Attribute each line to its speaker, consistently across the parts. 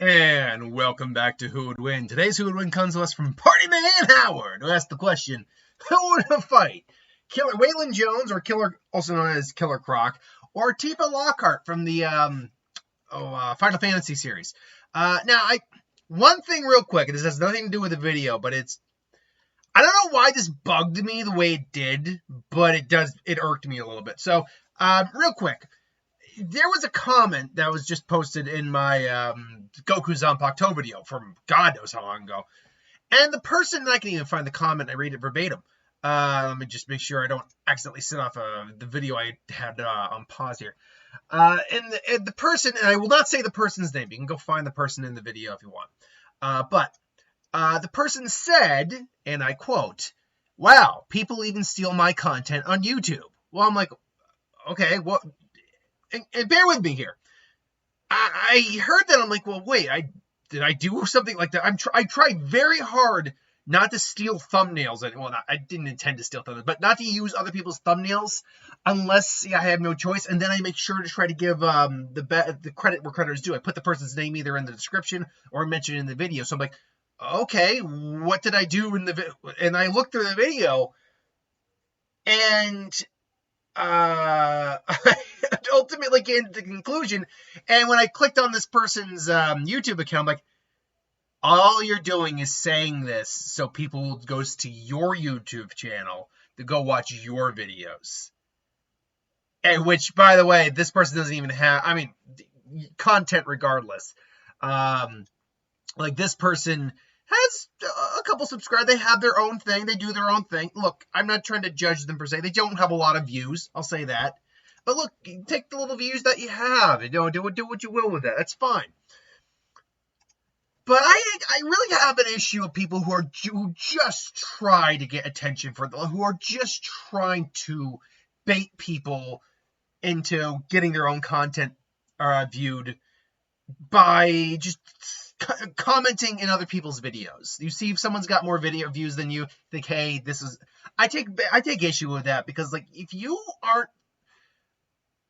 Speaker 1: And welcome back to Who Would Win. Today's Who Would Win comes to us from Party Man Howard, who asked the question, who would fight? Killer Waylon Jones, or Killer, also known as Killer Croc, or Tifa Lockhart from the Final Fantasy series. One thing real quick, this has nothing to do with the video, but I don't know why this bugged me the way it did, but it irked me a little bit. So, real quick. There was a comment that was just posted in my Goku Zanpakuto video from God knows how long ago. And the person, I can even find the comment, I read it verbatim. Let me just make sure I don't accidentally set off the video I had on pause here. And the person, and I will not say the person's name. You can go find the person in the video if you want. But the person said, and I quote, "Wow, people even steal my content on YouTube." Well, I'm like, okay, well... And bear with me here. I heard that. I'm like, well, wait. Did I do something like that? I tried very hard not to steal thumbnails. I didn't intend to steal thumbnails, but not to use other people's thumbnails unless I have no choice. And then I make sure to try to give the credit where credit is due. I put the person's name either in the description or mention it in the video. So I'm like, okay, what did I do in the video? And I looked through the video, and I ultimately came to the conclusion, and when I clicked on this person's YouTube account, I'm like, all you're doing is saying this so people goes to your YouTube channel to go watch your videos. And which, by the way, this person doesn't even have, content regardless. Like, this person has a couple subscribers. They have their own thing. They do their own thing. Look, I'm not trying to judge them per se. They don't have a lot of views. I'll say that. But look, take the little views that you have and do what you will with that. That's fine. But I really have an issue with people who just try to get attention who are just trying to bait people into getting their own content viewed by just commenting in other people's videos. You see if someone's got more video views than you, think, hey, this is... I take issue with that, because, like, if you aren't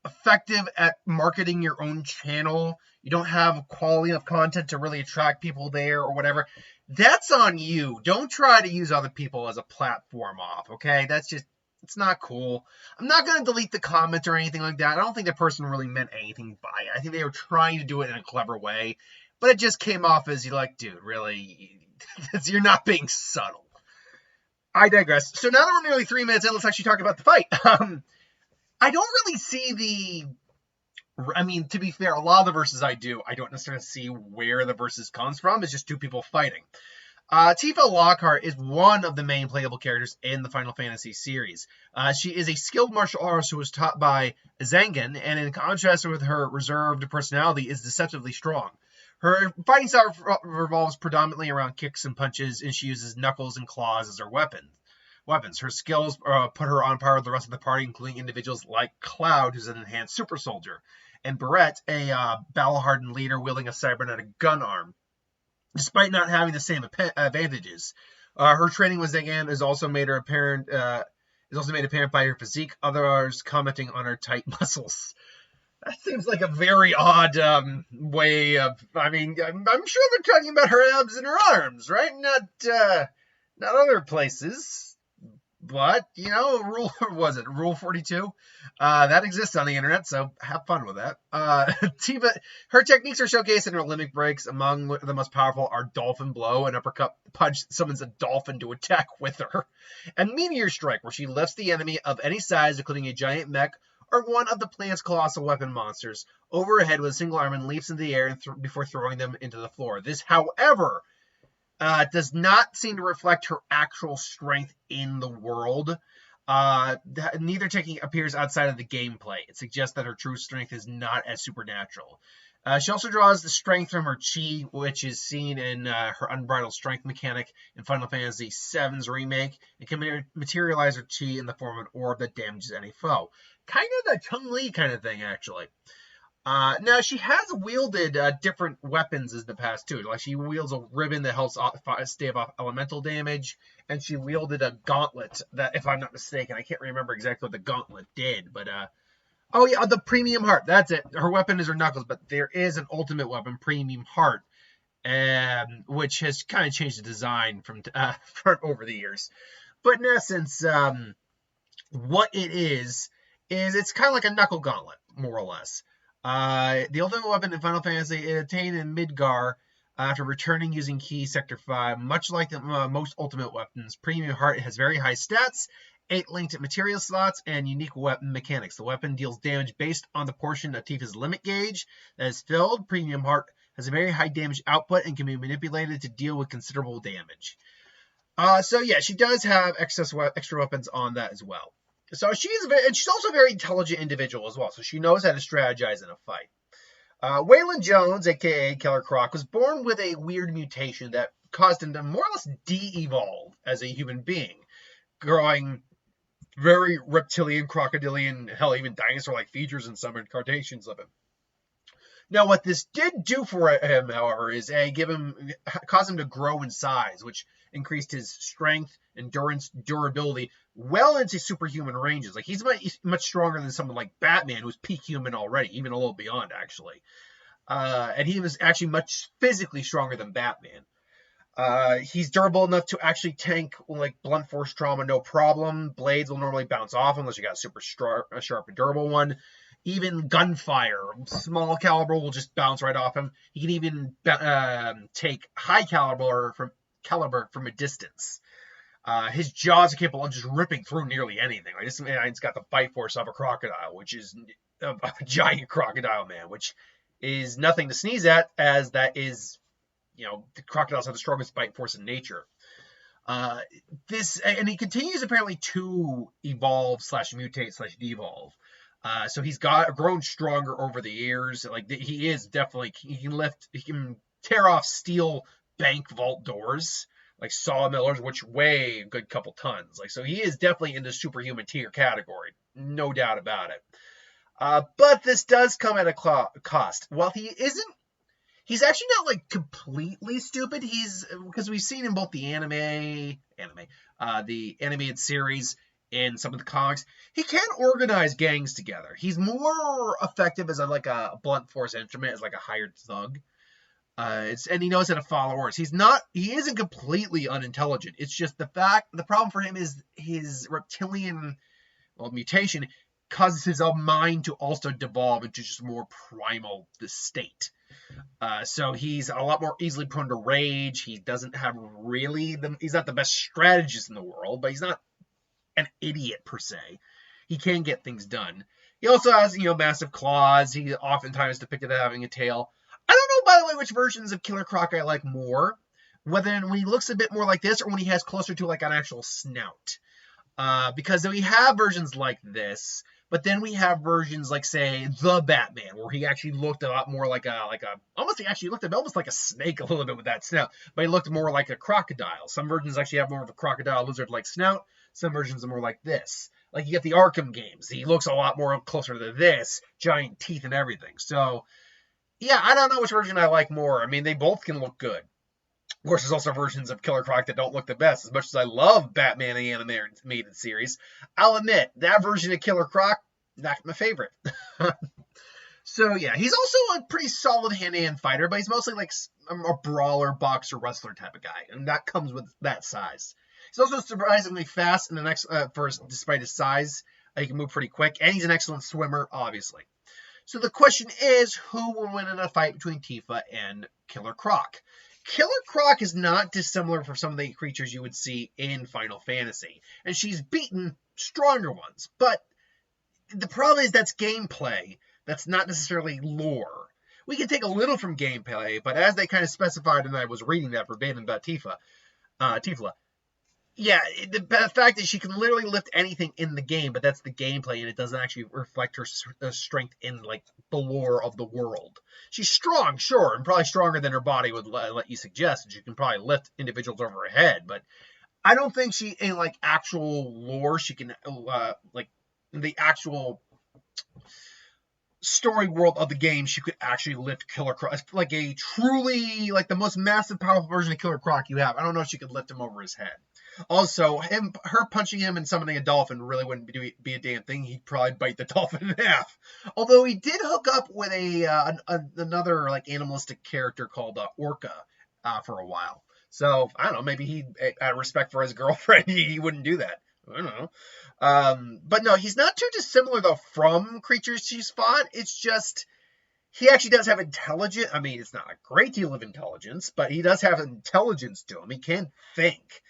Speaker 1: effective at marketing your own channel, you don't have quality of content to really attract people there or whatever, that's on you. Don't try to use other people as a platform off, okay? It's not cool. I'm not going to delete the comment or anything like that. I don't think that person really meant anything by it. I think they were trying to do it in a clever way, but it just came off as, you're like, dude, really? You're not being subtle. I digress. So now that we're nearly 3 minutes in, let's actually talk about the fight. I don't really see to be fair, a lot of the verses I don't necessarily see where the verses comes from. It's just two people fighting. Tifa Lockhart is one of the main playable characters in the Final Fantasy series. She is a skilled martial artist who was taught by Zangan, and in contrast with her reserved personality, is deceptively strong. Her fighting style revolves predominantly around kicks and punches, and she uses knuckles and claws as her weapons. Her skills put her on par with the rest of the party, including individuals like Cloud, who's an enhanced super soldier, and Barrett, a battle-hardened leader wielding a cybernetic gun arm. Despite not having the same advantages, her training with Zangan is also made apparent by her physique. Others commenting on her tight muscles. That seems like a very odd way of. I'm sure they're talking about her abs and her arms, right? Not other places. But, Rule 42? That exists on the internet, so have fun with that. Tifa, her techniques are showcased in her limbic breaks. Among the most powerful are Dolphin Blow, an uppercut punch that summons a dolphin to attack with her, and Meteor Strike, where she lifts the enemy of any size, including a giant mech or one of the plant's colossal weapon monsters, over her head with a single arm and leaps into the air before throwing them into the floor. This, however, does not seem to reflect her actual strength in the world. Neither technique appears outside of the gameplay. It suggests that her true strength is not as supernatural. She also draws the strength from her chi, which is seen in her unbridled strength mechanic in Final Fantasy VII's remake. It can materialize her chi in the form of an orb that damages any foe. Kind of the Chun-Li kind of thing, actually. Now, she has wielded different weapons in the past, too. Like, she wields a ribbon that helps stave off elemental damage, and she wielded a gauntlet that, if I'm not mistaken, I can't remember exactly what the gauntlet did, but, oh yeah, the Premium Heart, that's it. Her weapon is her knuckles, but there is an ultimate weapon, Premium Heart, which has kind of changed the design from over the years. But in essence, what it is it's kind of like a knuckle gauntlet, more or less. The ultimate weapon in Final Fantasy is attained in Midgar after returning using Key Sector 5. Much like the most ultimate weapons, Premium Heart has very high stats, 8 linked material slots, and unique weapon mechanics. The weapon deals damage based on the portion of Tifa's limit gauge that is filled. Premium Heart has a very high damage output and can be manipulated to deal with considerable damage. So yeah, she does have extra weapons on that as well. So she's also a very intelligent individual as well. So she knows how to strategize in a fight. Waylon Jones, aka Killer Croc, was born with a weird mutation that caused him to more or less de-evolve as a human being, growing very reptilian, crocodilian, hell, even dinosaur-like features in some incarnations of him. Now, what this did do for him, however, is cause him to grow in size, which increased his strength, endurance, durability, well into superhuman ranges. Like, he's much stronger than someone like Batman, who's peak human already, even a little beyond, actually. And he was actually much physically stronger than Batman. He's durable enough to actually tank, like, blunt force trauma, no problem. Blades will normally bounce off unless you got a super sharp and durable one. Even gunfire, small caliber, will just bounce right off him. He can even take high caliber from a distance. His jaws are capable of just ripping through nearly anything. Like, this man's got the bite force of a crocodile, which is a giant crocodile, man, which is nothing to sneeze at, as that is, the crocodiles have the strongest bite force in nature. And he continues apparently to evolve /mutate /devolve. So he's grown stronger over the years. Like, he is definitely, he can tear off steel bank vault doors, like sawmillers, which weigh a good couple tons. Like, so he is definitely in the superhuman tier category, no doubt about it. But this does come at a cost. While he's actually not like completely stupid. Because we've seen in both the the animated series, in some of the comics, he can organize gangs together. He's more effective as a blunt force instrument, as like a hired thug. And he knows how to follow orders. He isn't completely unintelligent. It's just the problem for him is his reptilian mutation causes his own mind to also devolve into just more primal state. So he's a lot more easily prone to rage. He doesn't have he's not the best strategist in the world, but he's not an idiot per se. He can get things done. He also has, massive claws. He oftentimes depicted as having a tail. I don't know, by the way, which versions of Killer Croc I like more. Whether when he looks a bit more like this or when he has closer to like an actual snout. Because we have versions like this, but then we have versions like, say, the Batman, where he actually looked a lot more like almost like a snake a little bit with that snout, but he looked more like a crocodile. Some versions actually have more of a crocodile lizard-like snout. Some versions are more like this. Like, you get the Arkham games. He looks a lot more closer to this, giant teeth and everything. So, yeah, I don't know which version I like more. I mean, they both can look good. Of course, there's also versions of Killer Croc that don't look the best. As much as I love Batman the animated series, I'll admit, that version of Killer Croc, not my favorite. So, yeah, he's also a pretty solid hand-to-hand fighter, but he's mostly like a brawler, boxer, wrestler type of guy, and that comes with that size. He's also surprisingly fast in the next despite his size. He can move pretty quick, and he's an excellent swimmer, obviously. So the question is, who will win in a fight between Tifa and Killer Croc? Killer Croc is not dissimilar from some of the creatures you would see in Final Fantasy, and she's beaten stronger ones. But the problem is that's gameplay. That's not necessarily lore. We can take a little from gameplay, but as they kind of specified, and I was reading that verbatim about Tifa, yeah, the fact that she can literally lift anything in the game, but that's the gameplay, and it doesn't actually reflect her strength in, like, the lore of the world. She's strong, sure, and probably stronger than her body would let you suggest. She can probably lift individuals over her head, but I don't think she, in, like, actual lore, she can, like, in the actual story world of the game, she could actually lift Killer Croc. Like a truly, like, the most massive, powerful version of Killer Croc you have. I don't know if she could lift him over his head. Also, her punching him and summoning a dolphin really wouldn't be a damn thing. He'd probably bite the dolphin in half. Although he did hook up with another, like, animalistic character called Orca for a while. So, I don't know, maybe he, out of respect for his girlfriend, he wouldn't do that. I don't know. But no, he's not too dissimilar, though, from creatures she's fought. It's just, he actually does have intelligence. I mean, it's not a great deal of intelligence, but he does have intelligence to him. He can think.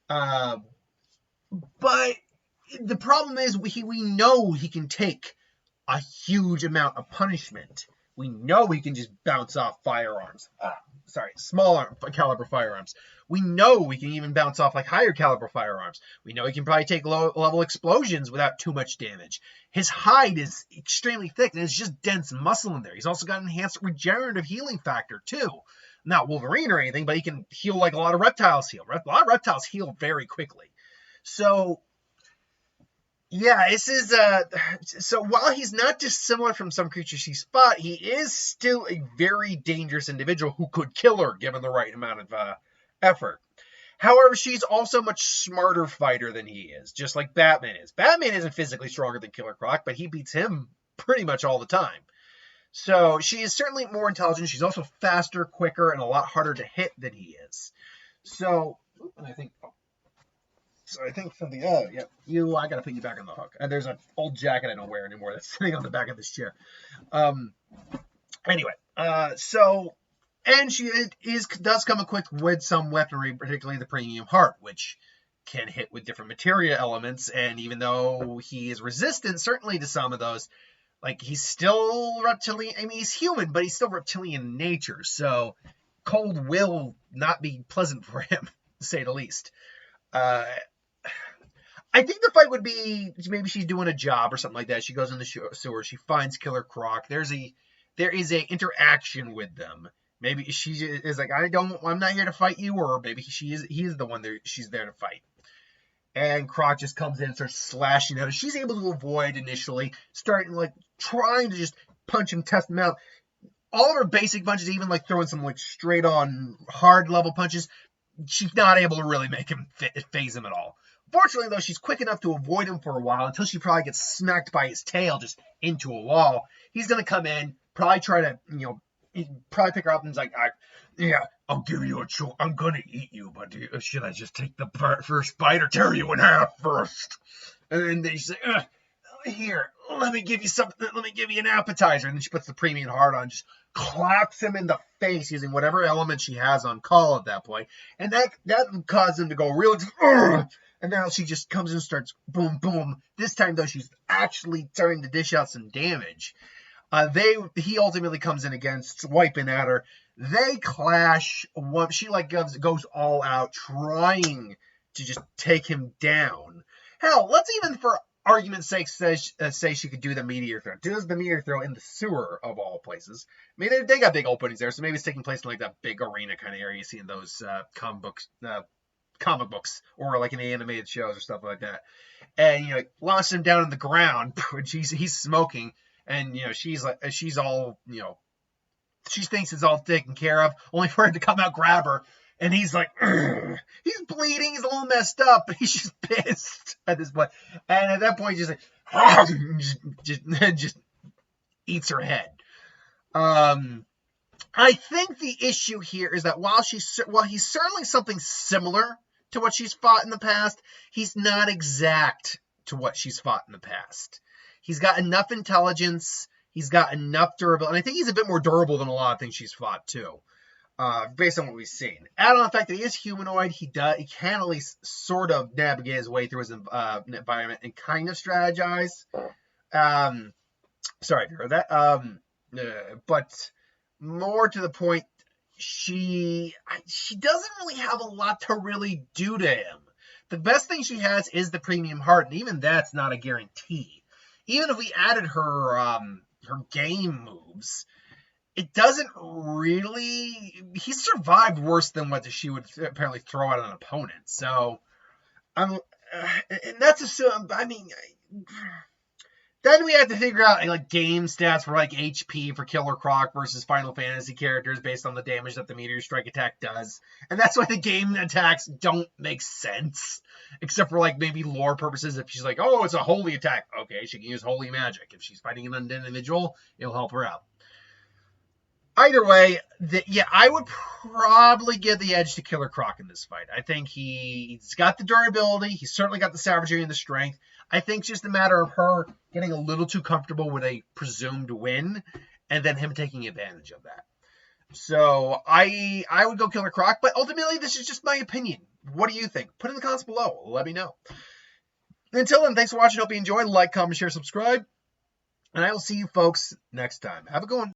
Speaker 1: But the problem is, we know he can take a huge amount of punishment. We know he can just bounce off firearms. Smaller caliber firearms. We know we can even bounce off like higher caliber firearms. We know he can probably take low level explosions without too much damage. His hide is extremely thick and it's just dense muscle in there. He's also got enhanced regenerative healing factor too. Not Wolverine or anything, but he can heal like a lot of reptiles heal. A lot of reptiles heal very quickly. So yeah, this is so while he's not dissimilar from some creatures he's fought, he is still a very dangerous individual who could kill her given the right amount of effort. However, she's also a much smarter fighter than he is, just like Batman is. Batman isn't physically stronger than Killer Croc, but he beats him pretty much all the time. So she is certainly more intelligent. She's also faster, quicker, and a lot harder to hit than he is. So I think something. Oh, yeah. I gotta put you back on the hook. And there's an old jacket I don't wear anymore that's sitting on the back of this chair. Anyway, and she does come equipped with some weaponry, particularly the premium heart, which can hit with different materia elements. And even though he is resistant, certainly to some of those, like he's still reptilian. I mean, he's human, but he's still reptilian in nature. So cold will not be pleasant for him, to say the least. I think the fight would be maybe she's doing a job or something like that. She goes in the sewer. She finds Killer Croc. There is a interaction with them. Maybe she is like, I'm not here to fight you, or maybe he is the one that she's there to fight. And Croc just comes in and starts slashing at her. She's able to avoid initially, starting like trying to just punch him, test him out. All of her basic punches, even like throwing some like straight on hard level punches, she's not able to really make him phase him at all. Fortunately, though, she's quick enough to avoid him for a while until she probably gets smacked by his tail just into a wall. He's going to come in, probably try to, probably pick her up and he's like, I'll give you a choice. I'm going to eat you, but should I just take the first bite or tear you in half first? And then she's like, here, let me give you something. Let me give you an appetizer. And then she puts the premium heart on, just claps him in the face using whatever element she has on call at that point. And that caused him to go real, and now she just comes in and starts boom, boom. This time, though, she's actually starting to dish out some damage. He ultimately comes in against, swiping at her. They clash. She goes all out, trying to just take him down. Hell, let's even for argument's sake say she could do the meteor throw. Does the meteor throw in the sewer of all places? I mean, they got big openings there, so maybe it's taking place in like that big arena kind of area you see in those comic books or like in the animated shows or stuff like that. And launches him down on the ground, and he's smoking, and she thinks it's all taken care of, only for him to come out, grab her. And he's like, ugh. He's bleeding. He's a little messed up, but he's just pissed at this point. And at that point, he's just like, just eats her head. I think the issue here is that while he's certainly something similar to what she's fought in the past, he's not exact to what she's fought in the past. He's got enough intelligence. He's got enough durability. And I think he's a bit more durable than a lot of things she's fought, too. Based on what we've seen. Add on the fact that he is humanoid, he can at least sort of navigate his way through his environment and kind of strategize. Sorry to hear that. But more to the point, she doesn't really have a lot to really do to him. The best thing she has is the premium heart, and even that's not a guarantee. Even if we added her game moves, it doesn't really. He survived worse than what she would apparently throw at an opponent. So, and that's assumed. I mean, then we have to figure out like game stats for like HP for Killer Croc versus Final Fantasy characters based on the damage that the Meteor Strike attack does, and that's why the game attacks don't make sense, except for like maybe lore purposes. If she's like, oh, it's a holy attack, okay, she can use holy magic. If she's fighting an undead individual, it'll help her out. Either way, I would probably give the edge to Killer Croc in this fight. I think he's got the durability. He's certainly got the savagery and the strength. I think it's just a matter of her getting a little too comfortable with a presumed win, and then him taking advantage of that. So I would go Killer Croc, but ultimately this is just my opinion. What do you think? Put in the comments below. Let me know. Until then, thanks for watching. Hope you enjoyed. Like, comment, share, subscribe. And I will see you folks next time. Have a good one.